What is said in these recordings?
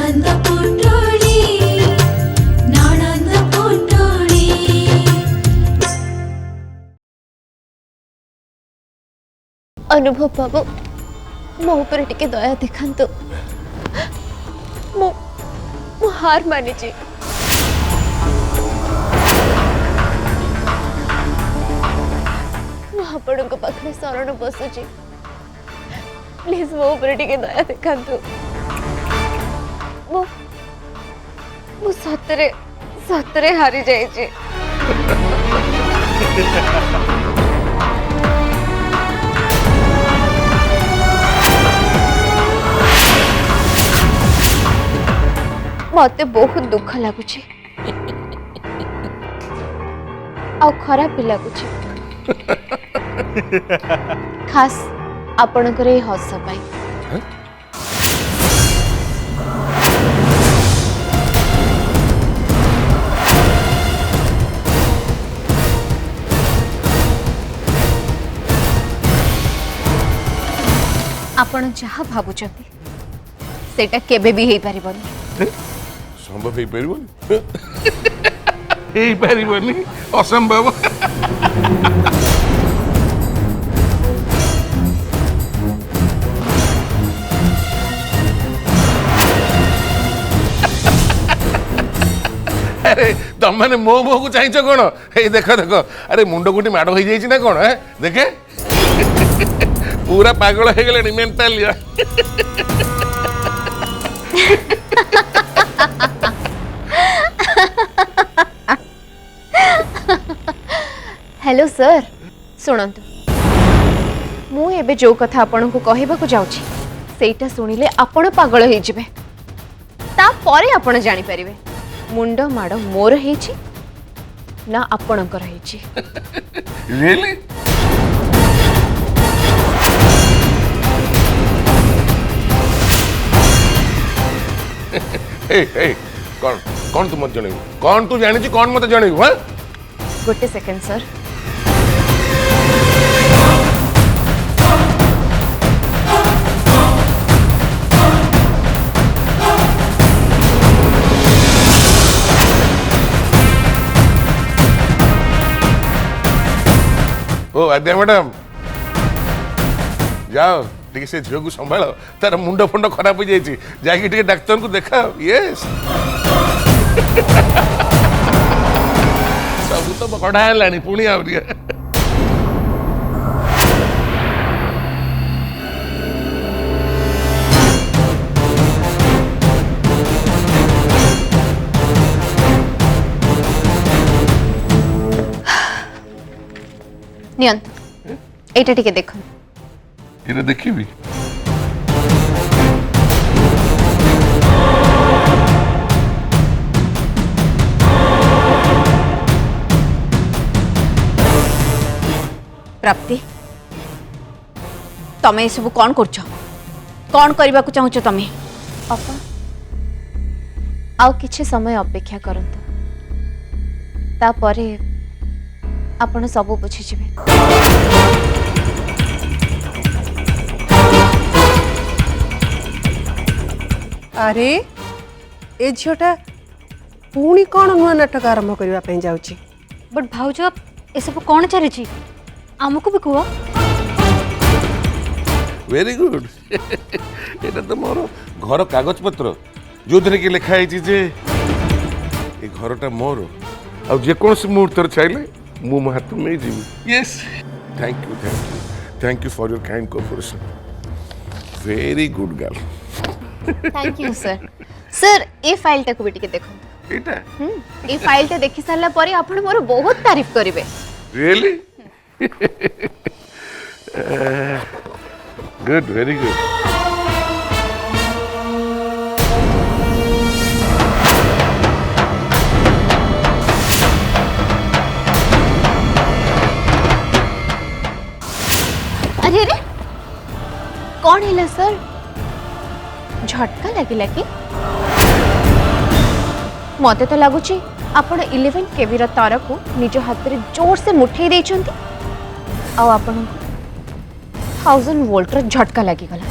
नानंद पुटोळी नानंद पुटोळी अनुभव बाबू मो ऊपर टिके दया दिखांतु मो हार मानी आपण पाखे शरण बसुची प्लीज मो ऊपर टिके दया दिखांतु मो सतरे सतरे हारी जाइए मते बहुत दुख लगुच आ खराब भी लगुच खास आपणकर ये हस पाई आपण जहाँ भावुचंती सेटा केबे भी हेई परिबनी संभव हे परिबनी हे परिबनी असंभव अरे तुम मैंने मो मो को चाहिए कौन ये देख देख अरे मुंड गुटी माड़ हो जाइए ना कौन है देखे पूरा पागल हो गले मेंटल हेलो सर शुणु मु एबे जो कथा आपण को कहबा को जाउची सेटा सुनिले आपण पागल हो जिवे ता परे आपण जानि परिबे मुंड माड़ मोर हेची ना आपणकर हेची रियली ए कौन कौन तू मत जणेबू कौन तू जानि कौन मत जणेबू हां गोटे सेकंड सर ओ आद्या मैडम जाओ टिके से झील को संभाल तार मुंड फुंड खराब हो जाइए जाकि टिके डाक्टर को देखा यस सब तो कड़ा है पुणी आ नियंत एटा टिके देखो ये देखी भी प्राप्ति तमे सब कौन कर कौन करने को चाहूच तमे अपा आउ किछि समय अपेक्षा करंतु तापरे आपण सब बुझी जिवे अरे ए झीटा पुणी कौन नुआ नाटक आरंभ करने जाऊँगी बट भाउज ए सब कौन चली आमको भी कह वेरी गुड एटा तो मोर घर कागज पत्र जो दिन की लिखाई जे ए घरटा मोर आ जे कौन से मुहूर्त चाहिए मु मो हाथ में जीवी yes thank you for your kind cooperation very good girl thank you sir sir A file टाको बेटी के देखो एटा ए फाइल टा देखि सारला परे आपण मोर बहुत तारीफ करिवे रियली गुड वेरी गुड अरे अरे कौन है सर झटका लगे कि मते तो लगुच आपण 11 केवी तार को निज हाथ में जोर से मुठे देइछंती आ आपण 1000 वोल्ट झटका लगी गला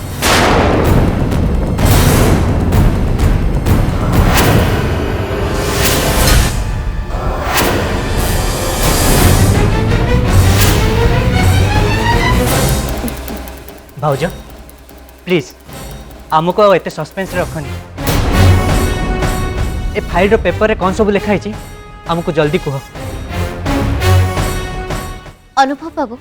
भाउज प्लीज आमको एत सस्पेंस रखनी ए फाइल पेपर रे कौन सब लिखाई आमको जल्दी कह। अनुभव बाबू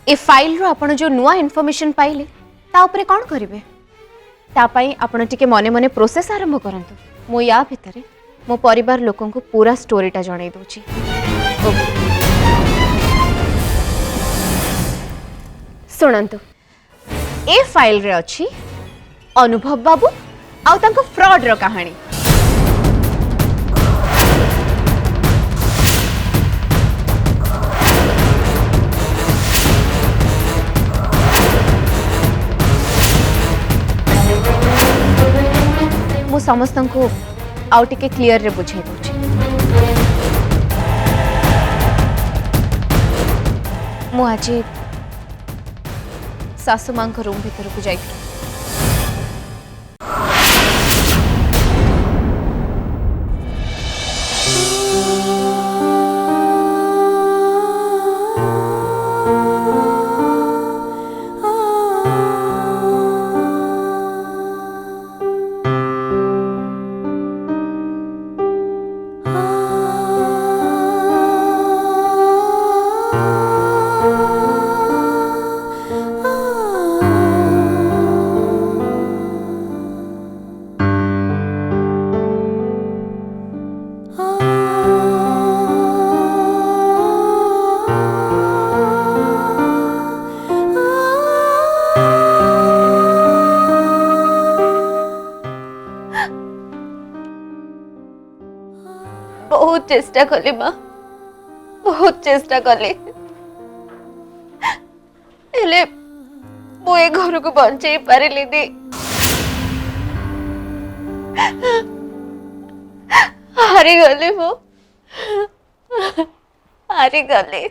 ए फाइल रो आपण जो नुआ इन्फॉर्मेशन पाइले ता ऊपर कौन करिवे तापाई आपण टिके मने मने प्रोसेस आरंभ करंतु। मो या भितरे मो परिवार लोकन को पूरा स्टोरीटा जणाई दोची। सुनंतु ए फाइल रे अछि अनुभव बाबू आउ तांको फ्रॉड रो कहानी। मु समस्त को आउ टिके क्लियर रे बुझे दोची। मु आज सासु मां को रूम भीतर को जाई बहुत चेष्टा कली माँ बहुत चेष्टा कली हेले मु ए घर को बंचई पारिली दी हारी गली मु हारी गली।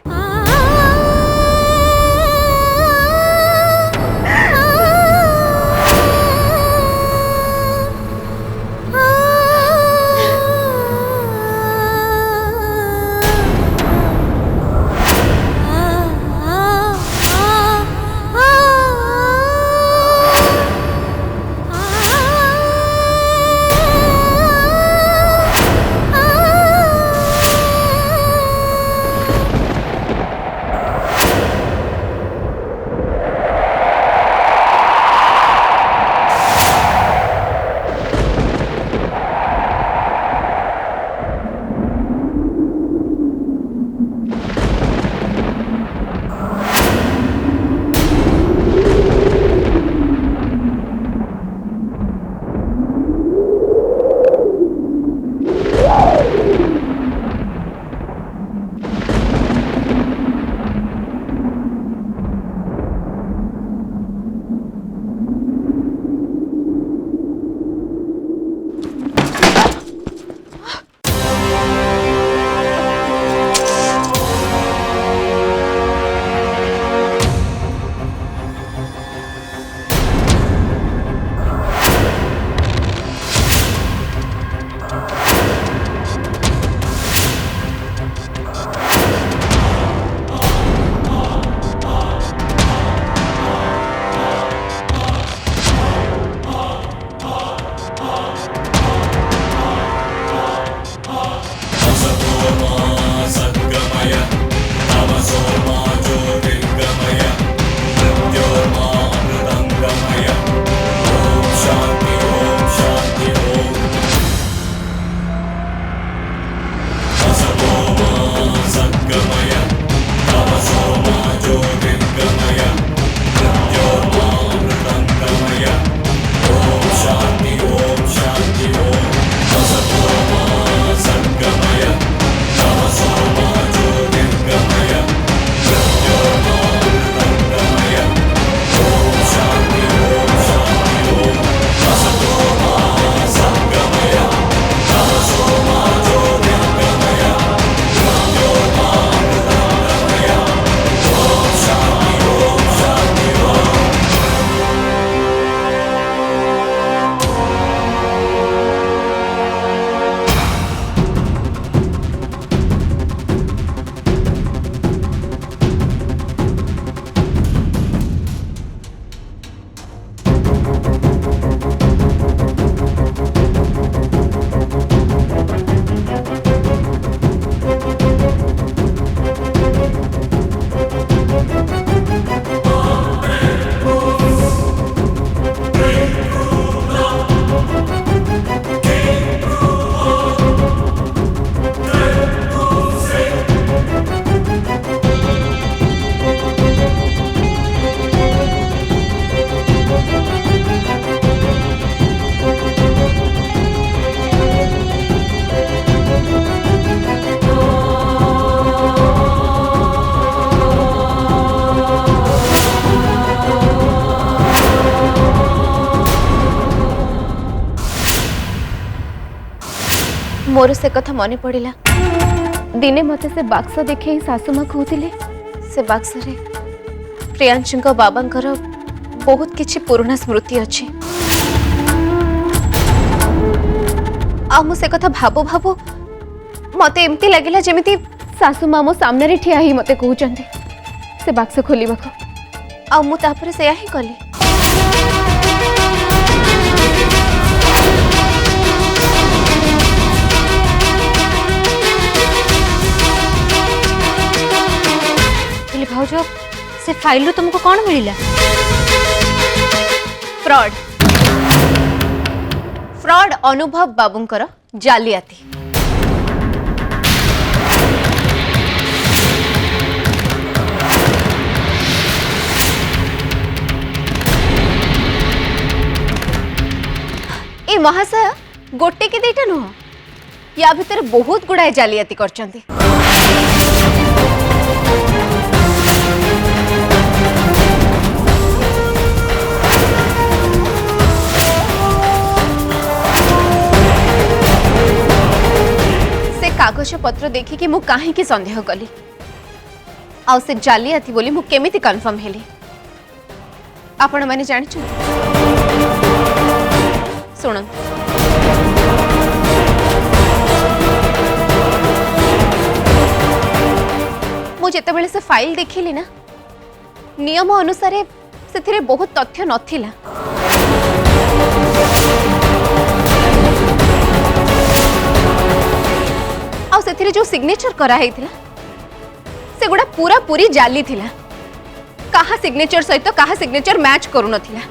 मोर से कथा मन पड़ा दिने मते से बाक्स देखे सासुमा कहते से बाक्स रे प्रियांशु बाबांकर बहुत किछि पुराना स्मृति अच्छी आ मु से कथा भाबो भाबो मते एमती लगिला जेमिति सासुमा मो सामने रे ठिया ही मते कहउचंती से बाक्स खोलिबा को आ मु तापर से ही कली भाउज से फाइल तुमको कौन मिला? फ्रॉड फ्रॉड अनुभव बाबूंकर जालियाती ए महाशय गोटे के दीटा नुह या भितर बहुत गुड़ाए जालियाती करचंती कागज पत्र देखी कि मु काहे की संदेह कली आ से जालियाती बोली मु केमिति कंफर्म हेली आपण माने जानि छु सुन मु जेते बेले से फाइल देखिली ना नियम अनुसार सेथिरे बहुत तथ्य नथिला से जो सिग्नेचर करा से गुड़ा पूरा पूरी जाली थिला कहा सिग्नेचर सहित कहा सिग्नेचर मैच करू नथिला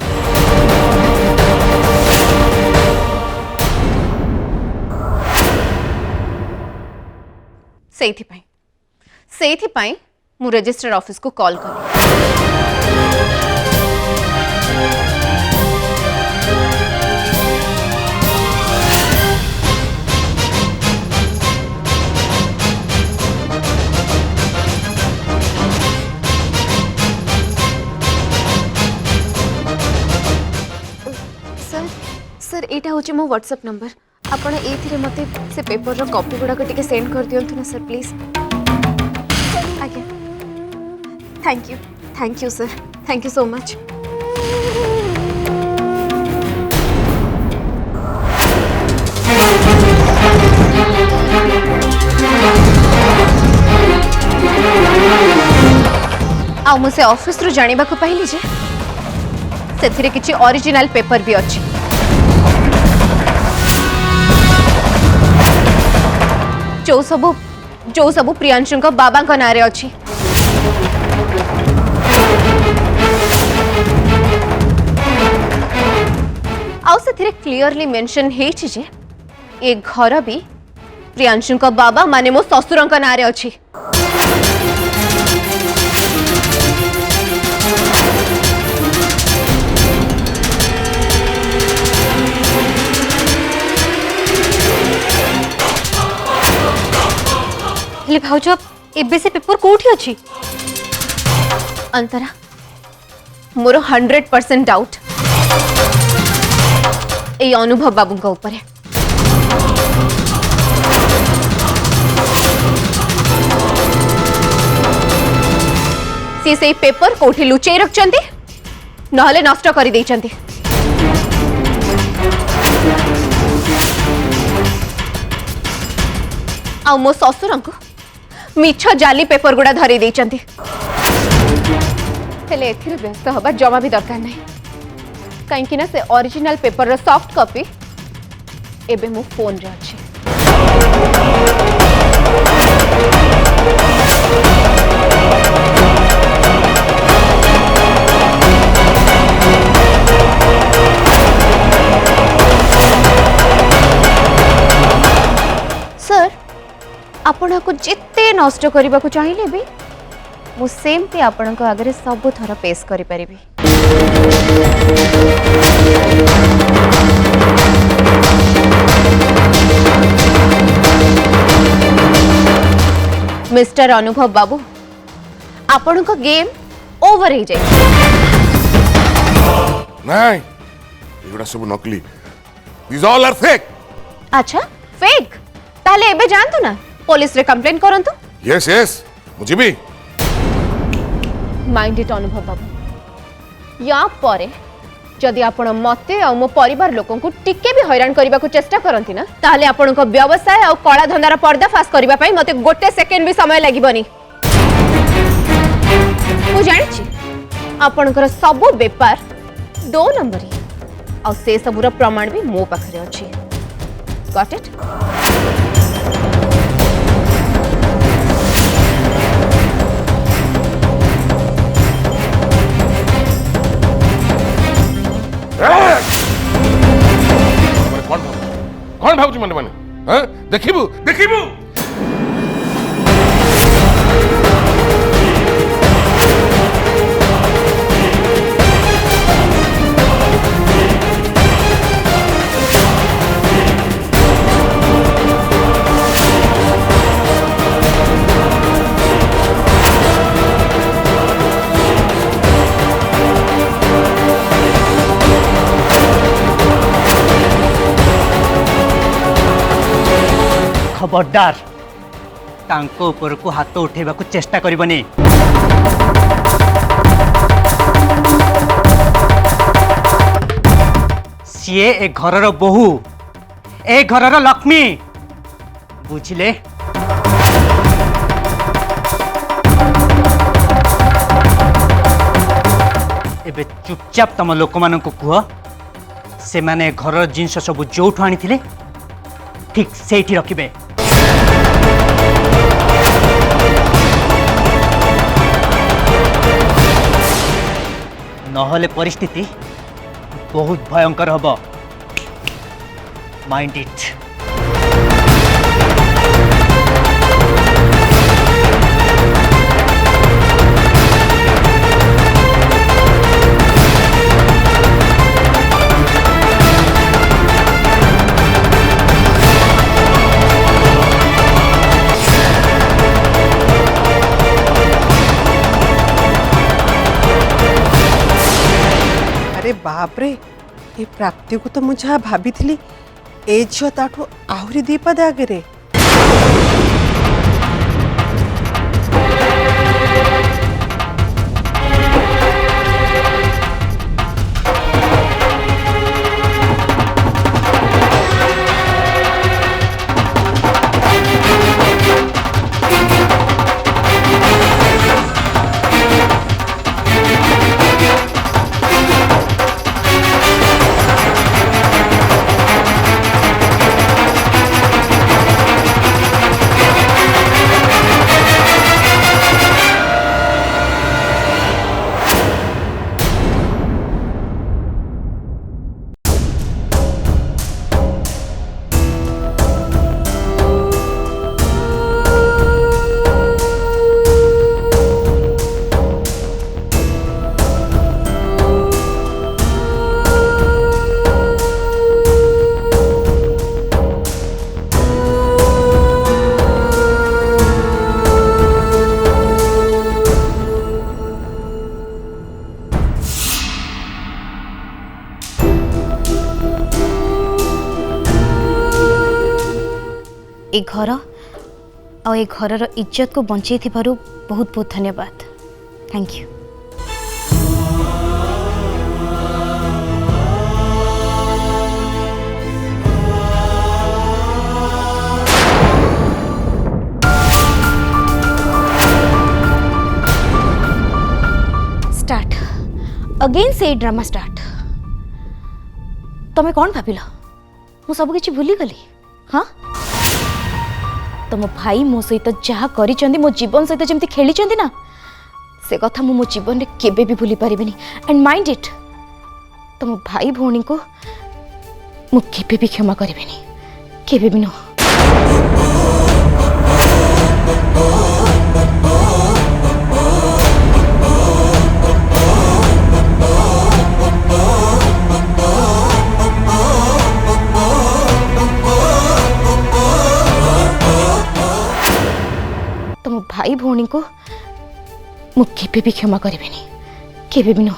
सेथि पई मु रजिस्टर ऑफिस को कॉल करी सर एटा होची मो व्हाट्सएप नंबर आपण एथिरे मते से पेपर रो कॉपी गुडा को टिके सेंड कर दियंतु ना सर प्लीज आगे thank you sir thank you so much आ मुझे ऑफिस रु जानिबा को पाइली जे सेथिरे किछि ओरिजिनल पेपर भी अछि जो सबू प्रियांशु बाबा ना अच्छी आउ से क्लियरली मेंशन हेछि जे ए घर भी प्रियांशु बाबा माने मो ससुर ना अच्छी भाउज एबे से पेपर कोठी अछि अंतरा मोर 100% डाउट ए अनुभव बाबू का ऊपर से पेपर कोठी लुचेई रखचंती नहले नष्ट कर देइचंती आ मो ससुर को मिछ जाली पेपर गुड़ा धरी देइचंती हेले एथिरे व्यस्त हबा जमा भी दरकार नहीं कहीं ना से ओरिजिनल पेपर रो सॉफ्ट कॉपी एबे मो फोन रे अछि सर आपण को जिते नष्ट करबा को चाहिए भी मु सेमती आपण को आगे सब थर पेश करि परिबी मिस्टर अनुभव बाबू आपण को गेम ओवर हो जाए नहीं एगुड़ा सब नकली दिस ऑल आर फेक अच्छा फेक ताले एबे जानतु ना पुलिस रे कंप्लेन करंतु। यस यस मुझे भी माइंड इट अनुभव बाबू या परे जदि आपण मते आ मो परिवार लोकन को टिके भी हैरान करबा को चेष्टा करंती ना ताले आपण को व्यवसाय आ कला धंदार पर्दाफाश करबा पई मते गोटे सेकेंड भी समय लागिबनी। मु जानि छी आपणकर सब बेपार 2 नंबरी आ से सबुर प्रमाण भी मो पाखरे अछि। Got it? कौन भावुची मने मने हां देखिबू देखिबू खबरदार तांको ऊपर को हाथ उठेबा को चेष्टा करबनी। सीए ए घरर बहु ए घरर लक्ष्मी बुझिले। एबे चुपचाप तम लोक मान को कुह से माने घर जिनस सब जोठु आनी थिले ठीक सेठी रखिबे। नहले परिस्थिति बहुत भयंकर हब। Mind it. अरे बाप रे ये प्राप्ति को तो मुझे भाभी थी ए झील ताठू आहरी दी पद आगे रे। ए घर आ ए घरर इज्जत को बंचे बहुत बहुत धन्यवाद। Thank you. स्टार्ट अगेन से ड्रामा स्टार्ट। तमें कौन भाविल मु सब किछि भूली गली? हाँ तुम भाई मो सहित जहाँ करिचंदी मो जीवन सहित जमती खेली ना से कथा मो जीवन रे केबे भी भूली पारिबिनी। एंड माइंड इट तुम भाई भौणी को मु केबे भी क्षमा करिबिनी, केबे भी नो। तुम भाई भौणी को मु केबे भी क्षमा करिबिनी, केबे भी नो।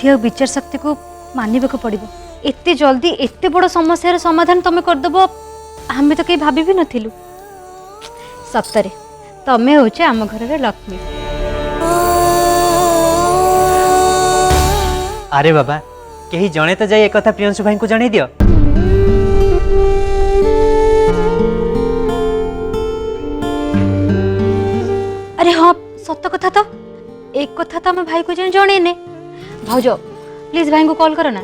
बुद्धि और विचार शक्ति को मानने को पड़ो। एते जल्दी एते बड़ समस्यार समाधान तुम करदेव आम तो कहीं भाभी भी नथिलु। सप्तरे तमें होचे आम घर लक्ष्मी। अरे बाबा कहीं जणे तो जाई एक कथा प्रियांशु भाई को जणे दियो। अरे हाँ सत कथा तो एक कथा तो आम भाई को जने भाउज प्लीज भाई को कॉल करो ना।